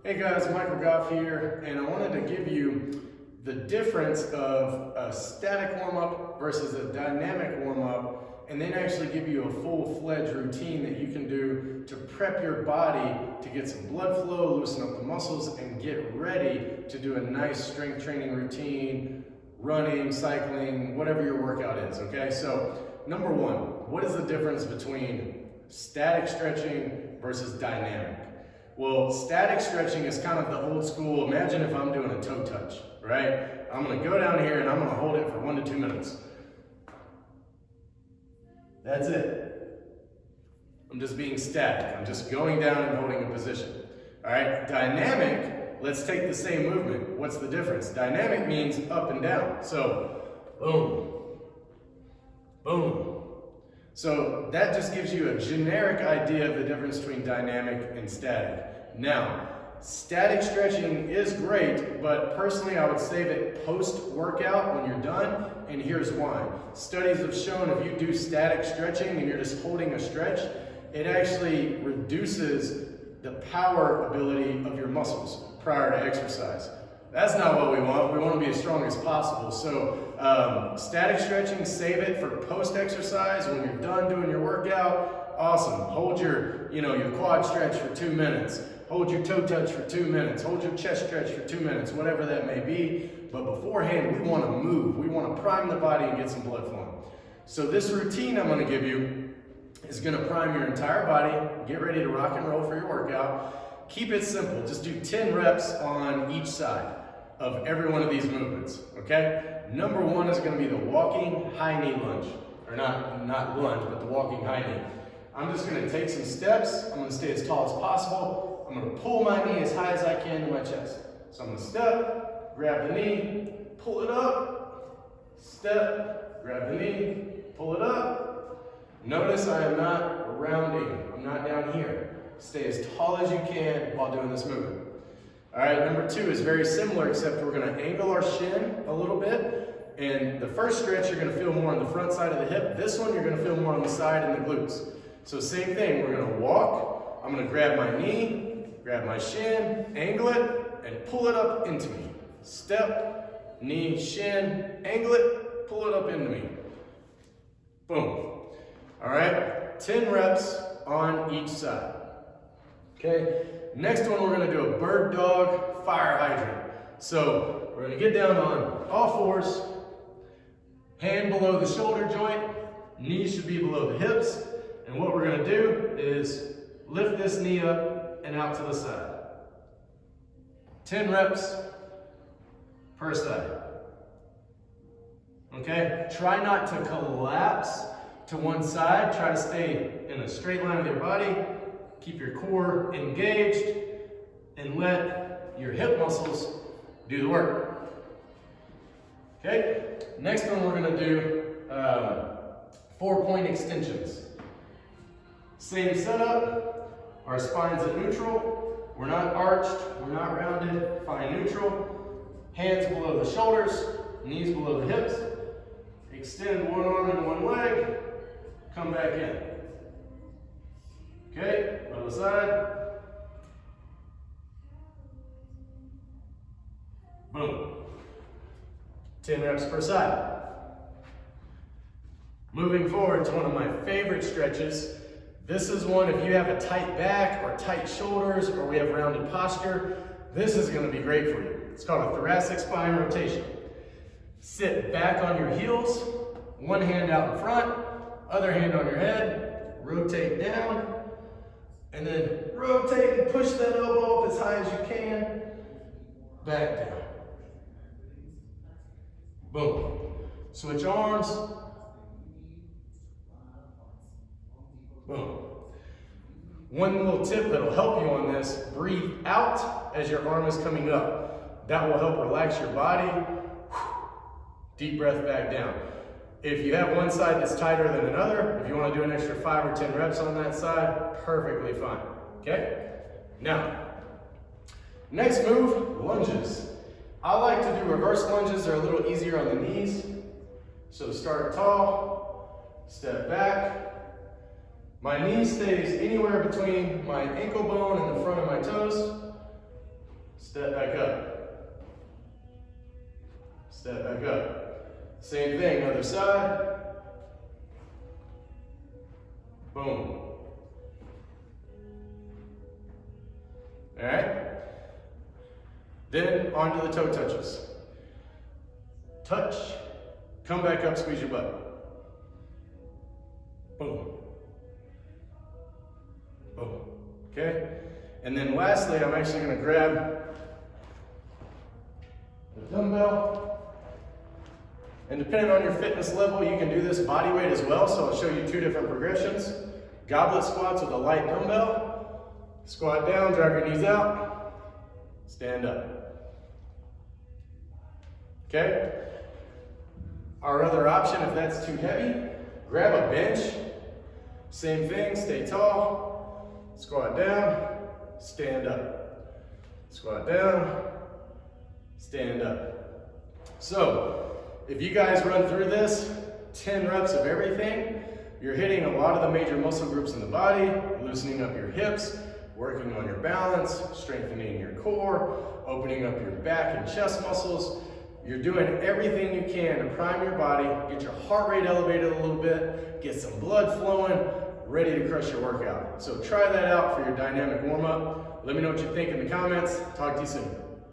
Hey guys, Michael Goff here, and I wanted to give you the difference of a static warm-up versus a dynamic warm-up, and then actually give you a full-fledged routine that you can do to prep your body to get some blood flow, loosen up the muscles, and get ready to do a nice strength training routine, running, cycling, whatever your workout is, okay? So, number one, what is the difference between static stretching versus dynamic? Well, static stretching is kind of the old school. Imagine if I'm doing a toe touch, right? I'm gonna go down here and I'm gonna hold it for 1 to 2 minutes. That's it. I'm just being static. I'm just going down and holding a position. All right, dynamic, let's take the same movement. What's the difference? Dynamic means up and down. So, boom, boom. So that just gives you a generic idea of the difference between dynamic and static. Now, static stretching is great, but personally I would save it post-workout when you're done, and here's why. Studies have shown if you do static stretching and you're just holding a stretch, it actually reduces the power ability of your muscles prior to exercise. That's not what we want. We want to be as strong as possible. So static stretching, save it for post-exercise. When you're done doing your workout, awesome. Hold your quad stretch for 2 minutes. Hold your toe touch for 2 minutes. Hold your chest stretch for 2 minutes, whatever that may be. But beforehand, we want to move. We want to prime the body and get some blood flowing. So this routine I'm going to give you is going to prime your entire body. Get ready to rock and roll for your workout. Keep it simple. Just do 10 reps on each side of every one of these movements, okay? Number one is gonna be the walking high knee lunge. Or not lunge, but the walking high knee. I'm just gonna take some steps. I'm gonna stay as tall as possible. I'm gonna pull my knee as high as I can to my chest. So I'm gonna step, grab the knee, pull it up, step, grab the knee, pull it up. Notice I am not rounding. I'm not down here. Stay as tall as you can while doing this movement. All right, number two is very similar, except we're gonna angle our shin a little bit. And the first stretch, you're gonna feel more on the front side of the hip. This one, you're gonna feel more on the side and the glutes. So same thing, we're gonna walk. I'm gonna grab my knee, grab my shin, angle it, and pull it up into me. Step, knee, shin, angle it, pull it up into me. Boom. All right, 10 reps on each side. Okay, next one we're gonna do a bird dog fire hydrant. So we're gonna get down on all fours, hand below the shoulder joint, knees should be below the hips, and what we're gonna do is lift this knee up and out to the side. 10 reps per side. Okay, try not to collapse to one side, try to stay in a straight line with your body. Keep your core engaged and let your hip muscles do the work. Okay, next one we're gonna do 4-point extensions. Same setup, our spine's at neutral. We're not arched, we're not rounded, fine neutral. Hands below the shoulders, knees below the hips. Extend one arm and one leg, come back in. Okay, other side. Boom. 10 reps per side. Moving forward to one of my favorite stretches. This is one, if you have a tight back or tight shoulders or we have rounded posture, this is gonna be great for you. It's called a thoracic spine rotation. Sit back on your heels, one hand out in front, other hand on your head, rotate down, and then rotate and push that elbow up as high as you can, back down. Boom. Switch arms. Boom. One little tip that'll help you on this, breathe out as your arm is coming up. That will help relax your body. Deep breath back down. If you have one side that's tighter than another, if you want to do an extra 5 or 10 reps on that side, perfectly fine, okay? Now, next move, lunges. I like to do reverse lunges. They're a little easier on the knees. So start tall, step back. My knee stays anywhere between my ankle bone and the front of my toes. step back up, step back up. Same thing, other side. Boom. All right? Then onto the toe touches. Touch, come back up, squeeze your butt. Boom. Boom. Okay? And then lastly, I'm actually going to grab the dumbbell. And depending on your fitness level, you can do this body weight as well. So I'll show you two different progressions. Goblet squats with a light dumbbell. Squat down, drag your knees out, stand up. Okay? Our other option, if that's too heavy, grab a bench. Same thing, stay tall, squat down, stand up. Squat down, stand up. So, if you guys run through this, 10 reps of everything, you're hitting a lot of the major muscle groups in the body, loosening up your hips, working on your balance, strengthening your core, opening up your back and chest muscles. You're doing everything you can to prime your body, get your heart rate elevated a little bit, get some blood flowing, ready to crush your workout. So try that out for your dynamic warm-up. Let me know what you think in the comments. Talk to you soon.